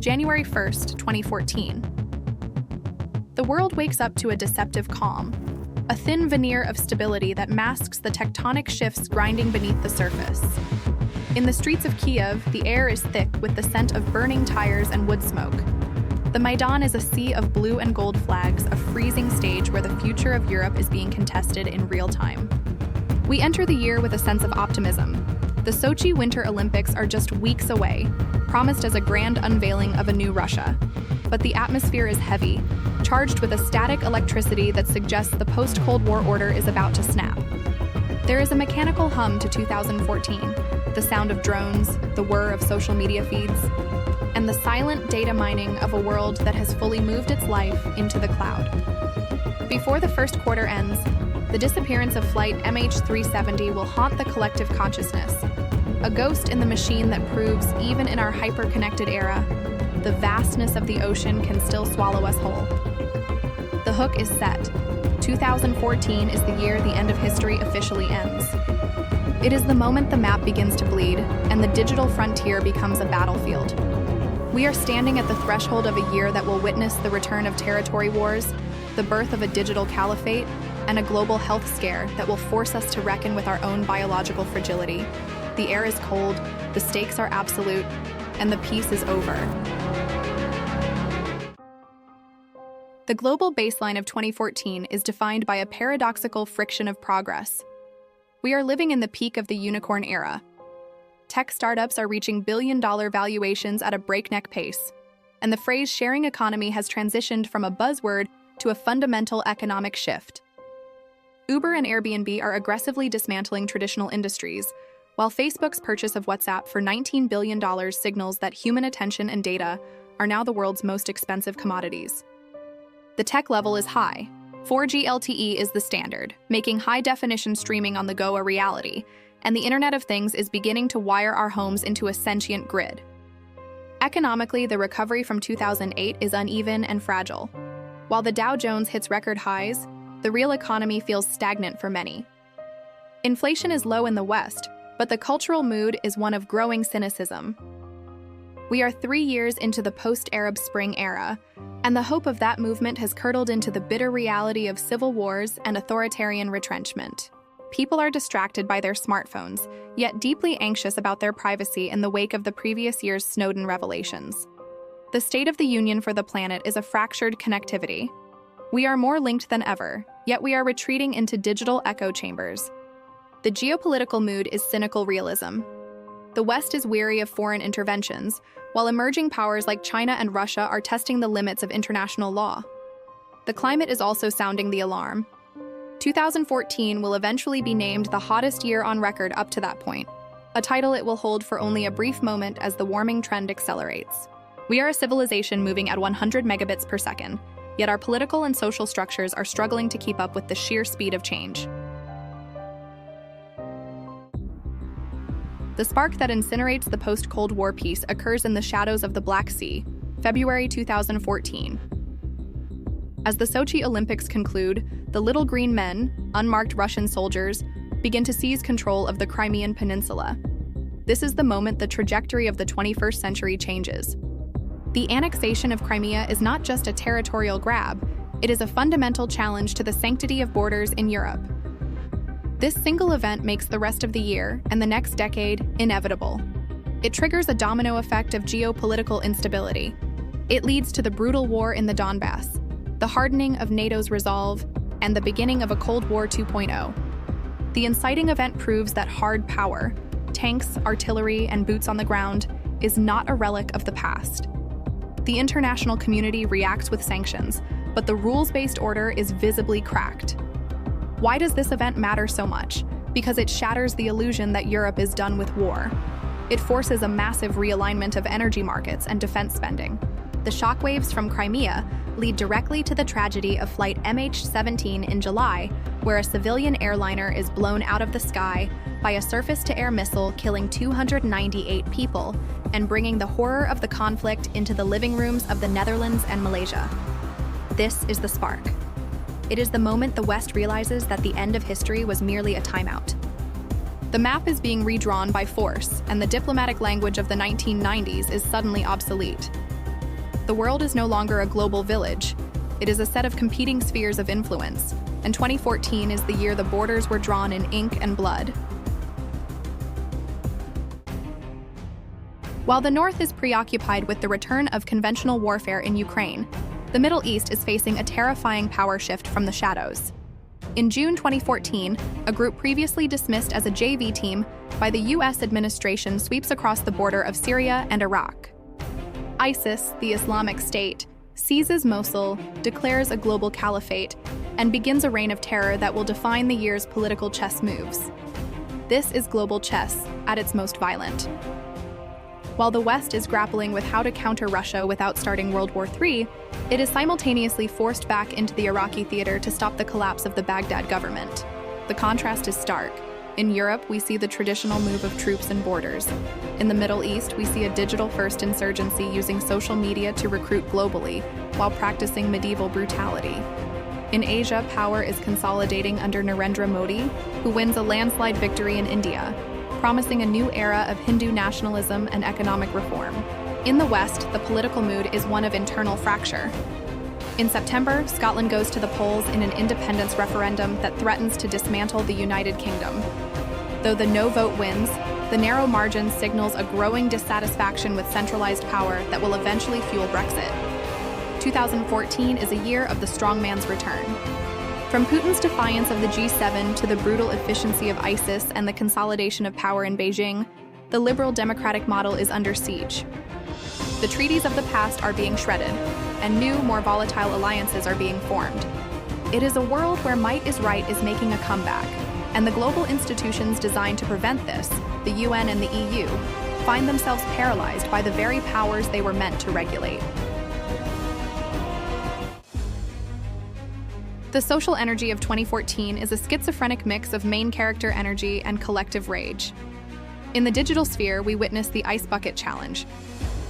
January 1st, 2014. The world wakes up to a deceptive calm, a thin veneer of stability that masks the tectonic shifts grinding beneath the surface. In the streets of Kiev, the air is thick with the scent of burning tires and wood smoke. The Maidan is a sea of blue and gold flags, a freezing stage where the future of Europe is being contested in real time. We enter the year with a sense of optimism. The Sochi Winter Olympics are just weeks away, promised as a grand unveiling of a new Russia. But the atmosphere is heavy, charged with a static electricity that suggests the post-Cold War order is about to snap. There is a mechanical hum to 2014, the sound of drones, the whir of social media feeds, and the silent data mining of a world that has fully moved its life into the cloud. Before the first quarter ends, the disappearance of Flight MH370 will haunt the collective consciousness, a ghost in the machine that proves, even in our hyper-connected era, the vastness of the ocean can still swallow us whole. The hook is set. 2014 is the year the end of history officially ends. It is the moment the map begins to bleed, and the digital frontier becomes a battlefield. We are standing at the threshold of a year that will witness the return of territory wars, the birth of a digital caliphate, and a global health scare that will force us to reckon with our own biological fragility. The air is cold, the stakes are absolute, and the peace is over. The global baseline of 2014 is defined by a paradoxical friction of progress. We are living in the peak of the unicorn era. Tech startups are reaching billion-dollar valuations at a breakneck pace, and the phrase sharing economy has transitioned from a buzzword to a fundamental economic shift. Uber and Airbnb are aggressively dismantling traditional industries, while Facebook's purchase of WhatsApp for $19 billion signals that human attention and data are now the world's most expensive commodities. The tech level is high. 4G LTE is the standard, making high-definition streaming on the go a reality, and the Internet of Things is beginning to wire our homes into a sentient grid. Economically, the recovery from 2008 is uneven and fragile. While the Dow Jones hits record highs, the real economy feels stagnant for many. Inflation is low in the West, but the cultural mood is one of growing cynicism. We are 3 years into the post-Arab Spring era, and the hope of that movement has curdled into the bitter reality of civil wars and authoritarian retrenchment. People are distracted by their smartphones, yet deeply anxious about their privacy in the wake of the previous year's Snowden revelations. The state of the union for the planet is a fractured connectivity. We are more linked than ever, yet we are retreating into digital echo chambers. The geopolitical mood is cynical realism. The West is weary of foreign interventions, while emerging powers like China and Russia are testing the limits of international law. The climate is also sounding the alarm. 2014 will eventually be named the hottest year on record up to that point, a title it will hold for only a brief moment as the warming trend accelerates. We are a civilization moving at 100 megabits per second, yet our political and social structures are struggling to keep up with the sheer speed of change. The spark that incinerates the post-Cold War peace occurs in the shadows of the Black Sea, February 2014. As the Sochi Olympics conclude, the little green men, unmarked Russian soldiers, begin to seize control of the Crimean Peninsula. This is the moment the trajectory of the 21st century changes. The annexation of Crimea is not just a territorial grab, it is a fundamental challenge to the sanctity of borders in Europe. This single event makes the rest of the year, and the next decade, inevitable. It triggers a domino effect of geopolitical instability. It leads to the brutal war in the Donbass, the hardening of NATO's resolve, and the beginning of a Cold War 2.0. The inciting event proves that hard power, tanks, artillery, and boots on the ground, is not a relic of the past. The international community reacts with sanctions, but the rules-based order is visibly cracked. Why does this event matter so much? Because it shatters the illusion that Europe is done with war. It forces a massive realignment of energy markets and defense spending. The shockwaves from Crimea lead directly to the tragedy of Flight MH17 in July, where a civilian airliner is blown out of the sky by a surface-to-air missile, killing 298 people and bringing the horror of the conflict into the living rooms of the Netherlands and Malaysia. This is the spark. It is the moment the West realizes that the end of history was merely a timeout. The map is being redrawn by force, and the diplomatic language of the 1990s is suddenly obsolete. The world is no longer a global village. It is a set of competing spheres of influence, and 2014 is the year the borders were drawn in ink and blood. While the North is preoccupied with the return of conventional warfare in Ukraine, the Middle East is facing a terrifying power shift from the shadows. In June 2014, a group previously dismissed as a JV team by the U.S. administration sweeps across the border of Syria and Iraq. ISIS, the Islamic State, seizes Mosul, declares a global caliphate, and begins a reign of terror that will define the year's political chess moves. This is global chess at its most violent. While the West is grappling with how to counter Russia without starting World War III, it is simultaneously forced back into the Iraqi theater to stop the collapse of the Baghdad government. The contrast is stark. In Europe, we see the traditional move of troops and borders. In the Middle East, we see a digital-first insurgency using social media to recruit globally, while practicing medieval brutality. In Asia, power is consolidating under Narendra Modi, who wins a landslide victory in India, promising a new era of Hindu nationalism and economic reform. In the West, the political mood is one of internal fracture. In September, Scotland goes to the polls in an independence referendum that threatens to dismantle the United Kingdom. Though the no vote wins, the narrow margin signals a growing dissatisfaction with centralized power that will eventually fuel Brexit. 2014 is a year of the strongman's return. From Putin's defiance of the G7 to the brutal efficiency of ISIS and the consolidation of power in Beijing, the liberal democratic model is under siege. The treaties of the past are being shredded, and new, more volatile alliances are being formed. It is a world where might is right is making a comeback, and the global institutions designed to prevent this, the UN and the EU, find themselves paralyzed by the very powers they were meant to regulate. The social energy of 2014 is a schizophrenic mix of main character energy and collective rage. In the digital sphere, we witness the Ice Bucket Challenge.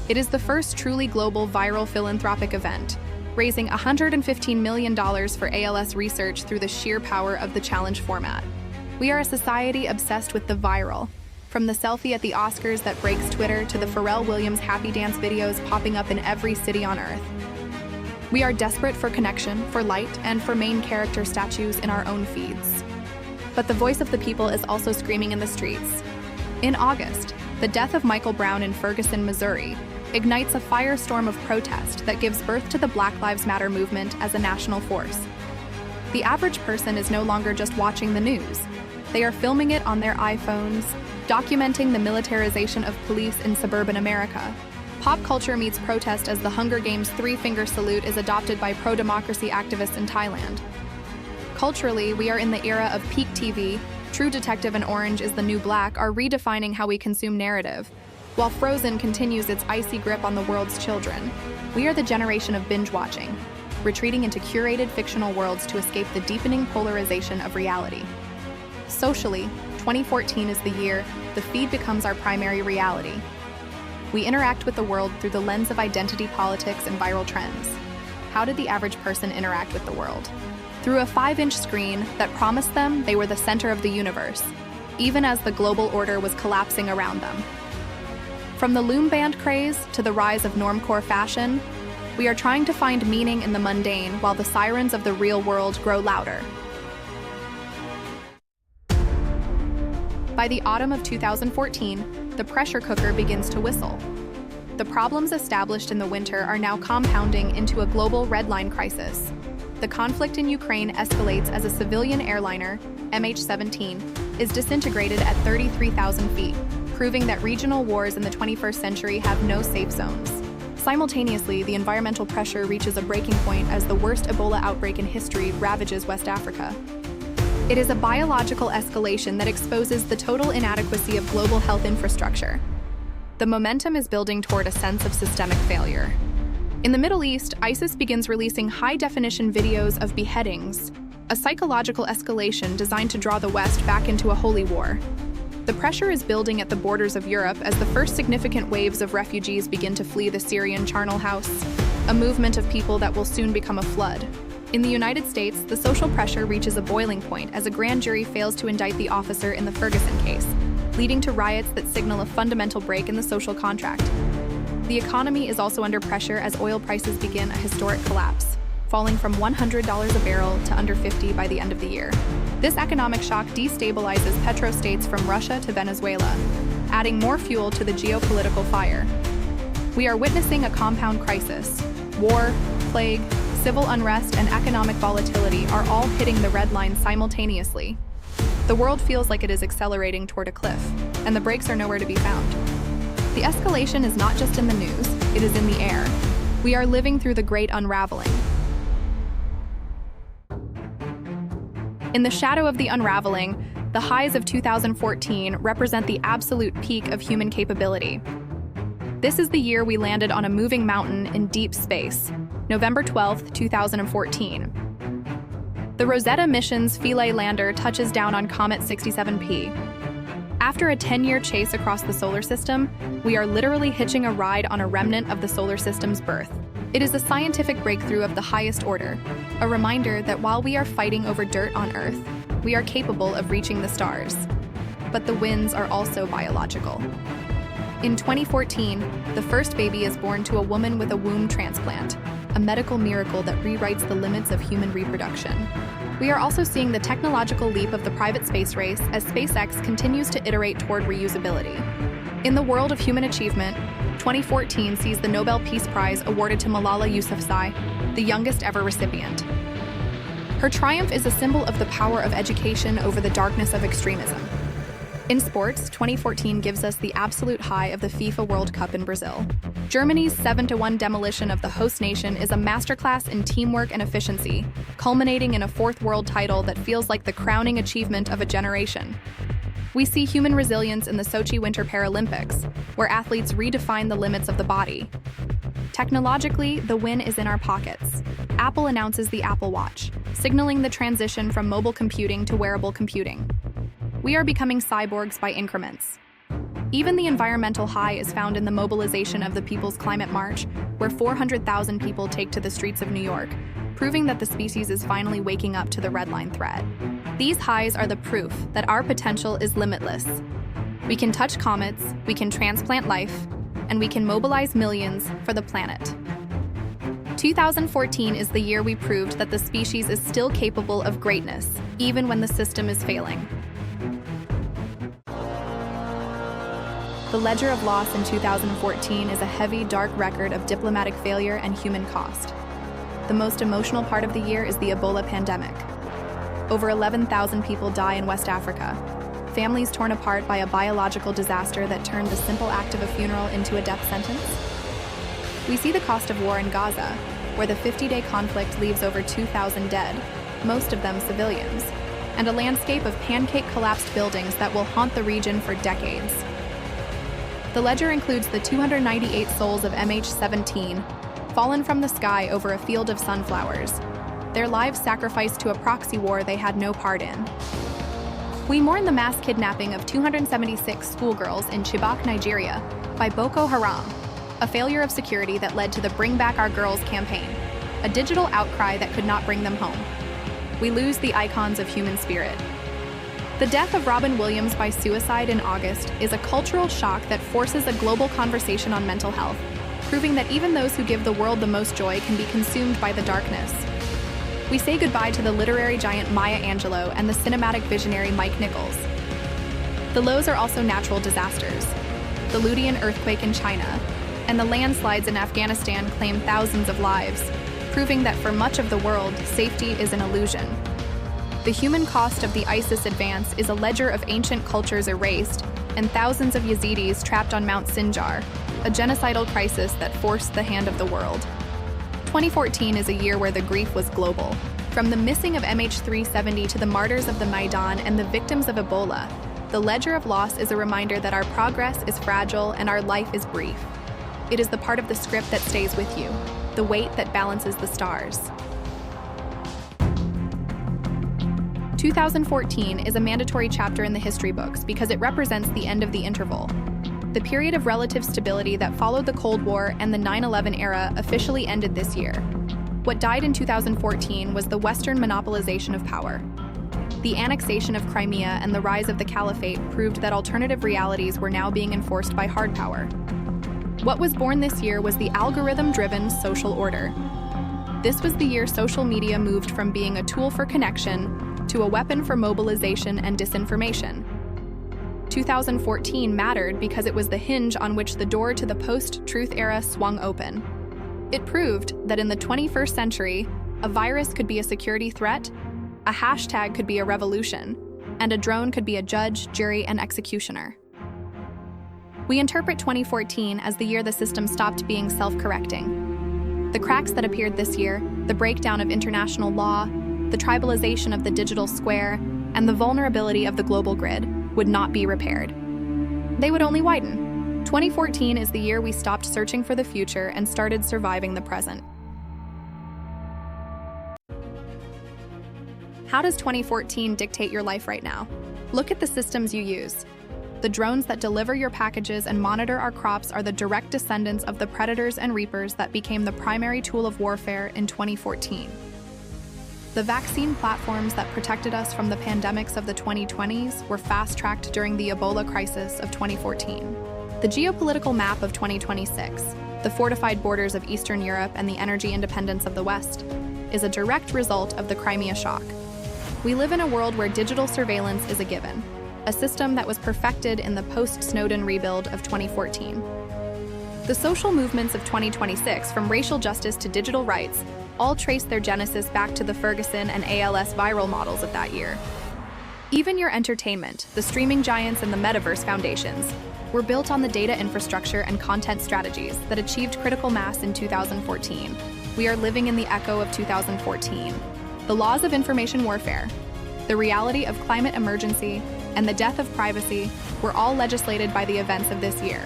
It is the first truly global viral philanthropic event, raising $115 million for ALS research through the sheer power of the challenge format. We are a society obsessed with the viral, from the selfie at the Oscars that breaks Twitter to the Pharrell Williams happy dance videos popping up in every city on Earth. We are desperate for connection, for light, and for main character statues in our own feeds. But the voice of the people is also screaming in the streets. In August, the death of Michael Brown in Ferguson, Missouri, ignites a firestorm of protest that gives birth to the Black Lives Matter movement as a national force. The average person is no longer just watching the news. They are filming it on their iPhones, documenting the militarization of police in suburban America. Pop culture meets protest as the Hunger Games three-finger salute is adopted by pro-democracy activists in Thailand. Culturally, we are in the era of peak TV. True Detective and Orange is the New Black are redefining how we consume narrative, while Frozen continues its icy grip on the world's children. We are the generation of binge-watching, retreating into curated fictional worlds to escape the deepening polarization of reality. Socially, 2014 is the year the feed becomes our primary reality. We interact with the world through the lens of identity politics and viral trends. How did the average person interact with the world? Through a 5-inch screen that promised them they were the center of the universe, even as the global order was collapsing around them. From the loom band craze to the rise of normcore fashion, we are trying to find meaning in the mundane while the sirens of the real world grow louder. By the autumn of 2014, the pressure cooker begins to whistle. The problems established in the winter are now compounding into a global red line crisis. The conflict in Ukraine escalates as a civilian airliner, MH17, is disintegrated at 33,000 feet, proving that regional wars in the 21st century have no safe zones. Simultaneously, the environmental pressure reaches a breaking point as the worst Ebola outbreak in history ravages West Africa. It is a biological escalation that exposes the total inadequacy of global health infrastructure. The momentum is building toward a sense of systemic failure. In the Middle East, ISIS begins releasing high-definition videos of beheadings, a psychological escalation designed to draw the West back into a holy war. The pressure is building at the borders of Europe as the first significant waves of refugees begin to flee the Syrian charnel house, a movement of people that will soon become a flood. In the United States, the social pressure reaches a boiling point as a grand jury fails to indict the officer in the Ferguson case, leading to riots that signal a fundamental break in the social contract. The economy is also under pressure as oil prices begin a historic collapse, falling from $100 a barrel to under $50 by the end of the year. This economic shock destabilizes petrostates from Russia to Venezuela, adding more fuel to the geopolitical fire. We are witnessing a compound crisis. War, plague, civil unrest, and economic volatility are all hitting the red line simultaneously. The world feels like it is accelerating toward a cliff, and the brakes are nowhere to be found. The escalation is not just in the news, it is in the air. We are living through the great unraveling. In the shadow of the unraveling, the highs of 2014 represent the absolute peak of human capability. This is the year we landed on a moving mountain in deep space, November 12, 2014. The Rosetta mission's Philae lander touches down on Comet 67P. After a 10-year chase across the solar system, we are literally hitching a ride on a remnant of the solar system's birth. It is a scientific breakthrough of the highest order, a reminder that while we are fighting over dirt on Earth, we are capable of reaching the stars. But the winds are also biological. In 2014, the first baby is born to a woman with a womb transplant, a medical miracle that rewrites the limits of human reproduction. We are also seeing the technological leap of the private space race as SpaceX continues to iterate toward reusability. In the world of human achievement, 2014 sees the Nobel Peace Prize awarded to Malala Yousafzai, the youngest ever recipient. Her triumph is a symbol of the power of education over the darkness of extremism. In sports, 2014 gives us the absolute high of the FIFA World Cup in Brazil. Germany's 7-1 demolition of the host nation is a masterclass in teamwork and efficiency, culminating in a fourth world title that feels like the crowning achievement of a generation. We see human resilience in the Sochi Winter Paralympics, where athletes redefine the limits of the body. Technologically, the win is in our pockets. Apple announces the Apple Watch, signaling the transition from mobile computing to wearable computing. We are becoming cyborgs by increments. Even the environmental high is found in the mobilization of the People's Climate March, where 400,000 people take to the streets of New York, proving that the species is finally waking up to the red line threat. These highs are the proof that our potential is limitless. We can touch comets, we can transplant life, and we can mobilize millions for the planet. 2014 is the year we proved that the species is still capable of greatness, even when the system is failing. The ledger of loss in 2014 is a heavy, dark record of diplomatic failure and human cost. The most emotional part of the year is the Ebola Pandemic. Over 11,000 people die in West Africa, families torn apart by a biological disaster that turned the simple act of a funeral into a death sentence. We see the cost of war in Gaza, where the 50-day conflict leaves over 2,000 dead, most of them civilians, and a landscape of pancake-collapsed buildings that will haunt the region for decades. The ledger includes the 298 souls of MH17, fallen from the sky over a field of sunflowers, their lives sacrificed to a proxy war they had no part in. We mourn the mass kidnapping of 276 schoolgirls in Chibok, Nigeria, by Boko Haram, a failure of security that led to the Bring Back Our Girls campaign, a digital outcry that could not bring them home. We lose the icons of human spirit. The death of Robin Williams by suicide in August is a cultural shock that forces a global conversation on mental health, proving that even those who give the world the most joy can be consumed by the darkness. We say goodbye to the literary giant Maya Angelou and the cinematic visionary Mike Nichols. The lows are also natural disasters. The Ludian earthquake in China and the landslides in Afghanistan claim thousands of lives, proving that for much of the world, safety is an illusion. The human cost of the ISIS advance is a ledger of ancient cultures erased and thousands of Yazidis trapped on Mount Sinjar, a genocidal crisis that forced the hand of the world. 2014 is a year where the grief was global. From the missing of MH370 to the martyrs of the Maidan and the victims of Ebola, the ledger of loss is a reminder that our progress is fragile and our life is brief. It is the part of the script that stays with you, the weight that balances the stars. 2014 is a mandatory chapter in the history books because it represents the end of the interval. The period of relative stability that followed the Cold War and the 9/11 era officially ended this year. What died in 2014 was the Western monopolization of power. The annexation of Crimea and the rise of the Caliphate proved that alternative realities were now being enforced by hard power. What was born this year was the algorithm-driven social order. This was the year social media moved from being a tool for connection to a weapon for mobilization and disinformation. 2014 mattered because it was the hinge on which the door to the post-truth era swung open. It proved that in the 21st century, a virus could be a security threat, a hashtag could be a revolution, and a drone could be a judge, jury, and executioner. We interpret 2014 as the year the system stopped being self-correcting. The cracks that appeared this year, the breakdown of international law, the tribalization of the digital square, and the vulnerability of the global grid would not be repaired. They would only widen. 2014 is the year we stopped searching for the future and started surviving the present. How does 2014 dictate your life right now? Look at the systems you use. The drones that deliver your packages and monitor our crops are the direct descendants of the predators and reapers that became the primary tool of warfare in 2014. The vaccine platforms that protected us from the pandemics of the 2020s were fast-tracked during the Ebola crisis of 2014. The geopolitical map of 2026, the fortified borders of Eastern Europe and the energy independence of the West, is a direct result of the Crimea shock. We live in a world where digital surveillance is a given, a system that was perfected in the post-Snowden rebuild of 2014. The social movements of 2026, from racial justice to digital rights, all trace their genesis back to the Ferguson and ALS viral models of that year. Even your entertainment, the streaming giants and the metaverse foundations, were built on the data infrastructure and content strategies that achieved critical mass in 2014. We are living in the echo of 2014. The laws of information warfare, the reality of climate emergency, and the death of privacy were all legislated by the events of this year.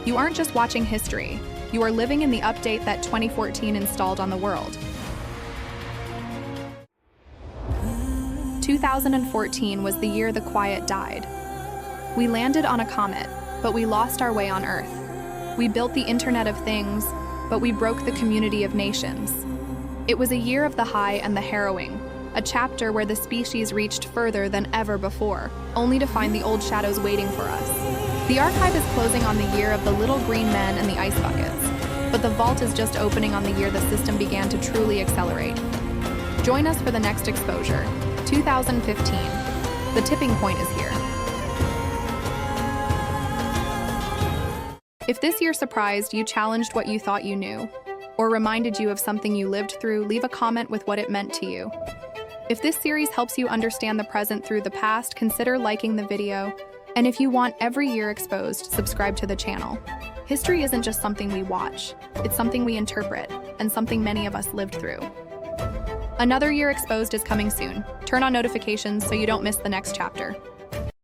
You aren't just watching history, you are living in the update that 2014 installed on the world. 2014 was the year the quiet died. We landed on a comet, but we lost our way on Earth. We built the Internet of Things, but we broke the community of nations. It was a year of the high and the harrowing, a chapter where the species reached further than ever before, only to find the old shadows waiting for us. The archive is closing on the year of the little green men and the ice buckets, but the vault is just opening on the year the system began to truly accelerate. Join us for the next exposure, 2015. The tipping point is here. If this year surprised you, challenged what you thought you knew, or reminded you of something you lived through, leave a comment with what it meant to you. If this series helps you understand the present through the past, consider liking the video. And if you want every year exposed, subscribe to the channel. History isn't just something we watch, it's something we interpret, and something many of us lived through. Another year exposed is coming soon. Turn on notifications so you don't miss the next chapter.